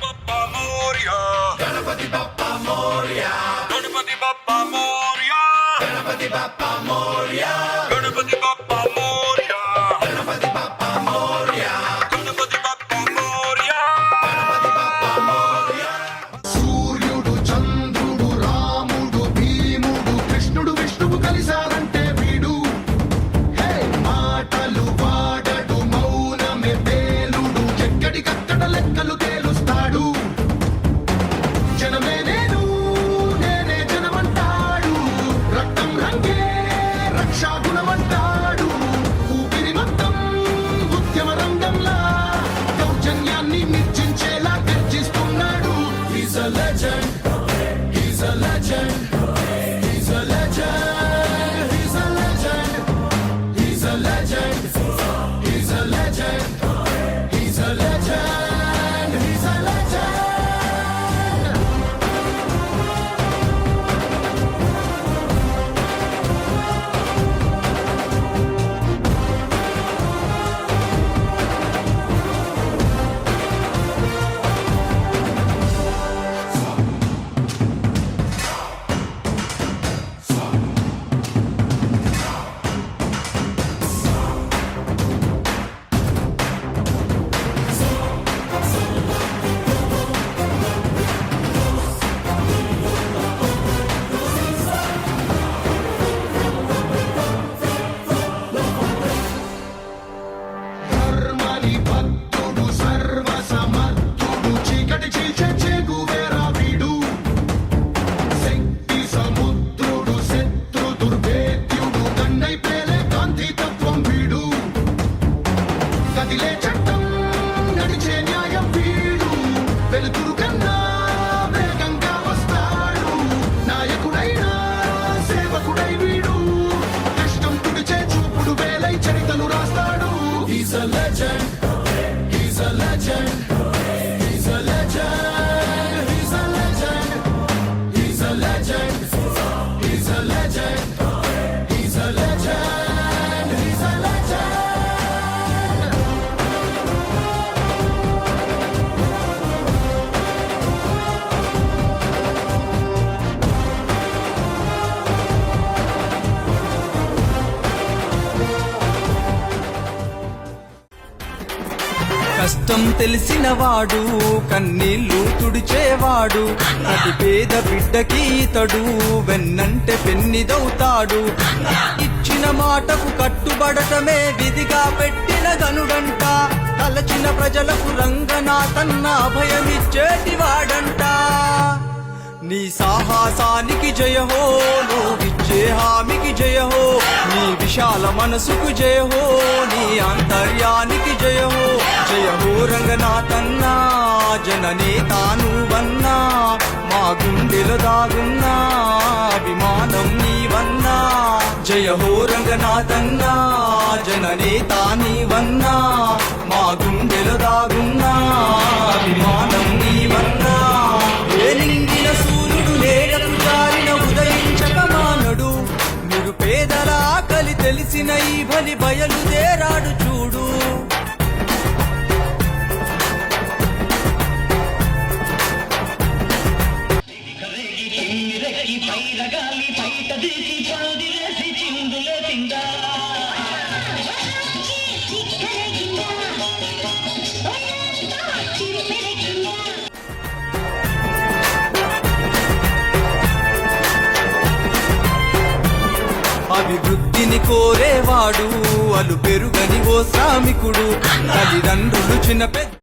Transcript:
బప్పా మోరియా గణపతి బప్పా మోరియా గణపతి బప్పా మోరియా గణపతి బప్పా మోరియా గణపతి బప్పా మోరియా గణపతి బప్పా మోరియా గణపతి బప్పా మోరియా గణపతి బప్పా మోరియా. సూర్యుడు చంద్రుడు రాముడు భీముడు కృష్ణుడు విష్ణువు కలిశారంటే వీడు మాటలు వాడడు మౌనమే పేలుడు ఎక్కడికక్కడ లెక్కలు తేలుస్తాడు. జనమే నేను నేనే జనమంటాడు రక్తం రంగే రక్షాగుణమంటాడు. ఊపిరి మొత్తం ఉద్యమ రంగంలా దౌర్జన్యాన్ని నిర్జించేలా గర్జిస్తున్నాడు. He's a legend. He's a legend. He's a legend. He's a legend. He's a legend. He's a legend. He's a legend. He's a legend. ధర్మని భక్తుడు సర్వ సమర్థుడు చీకటి చీల్చే చేగువేరా వీడు. శక్తి సముద్రుడు శత్రు దుర్భేద్యుడు కన్నై పేలే కాంతి తత్వం వీడు. కదిలే చట్టం నడిచే న్యాయం వీడు. వెలుతురు కన్నా వేగంగా వస్తాడు. నాయకుడైనా సేవకుడై వీడు. కష్టం తుడిచే చూపుడు వేలై చరితలు రాస్తాడు. He's a legend. He's a legend. He's a legend. He's a legend. He's a legend. He's a legend. He's a legend. He's a legend. కష్టం తెలిసినవాడు కన్నీళ్లు తుడిచేవాడు ప్రతి పేద బిడ్డకి ఇతడు వెన్నంటే పెన్నిదవుతాడు. ఇచ్చిన మాటకు కట్టుబడటమే విధిగా పెట్టిన గనుడంట. తలచిన ప్రజలకు రంగనాథన్న అభయమిచ్చేటివాడంట. నీ సాహసానికి జయహో నువ్విచ్చే హామీకి జయహో నీ విశాల మనసుకు జయహో నీ ఆంతర్యానికి జయహో జయహో రంగనాథన్నా జననేతా నువ్వన్నా మా గుండెలో దాగున్నా అభిమానం నీవన్నా. జయహో రంగనాథన్నా జననేతా నీవన్నా మా గుండెలో దాగున్నా అభిమానం నీవన్నా. ఏ నిండిన సూర్యుడు నేలకు జారిన ఉదయించక మానడు. నిరుపేదల ఆకలి తెలిసిన ఈ బలి బయలుదేరాడు చూడు. అభివృద్ధిని కోరేవాడు అలు పెరుగని ఓ శ్రామికుడు. తల్లిదండ్రులు చిన్న పెద్ద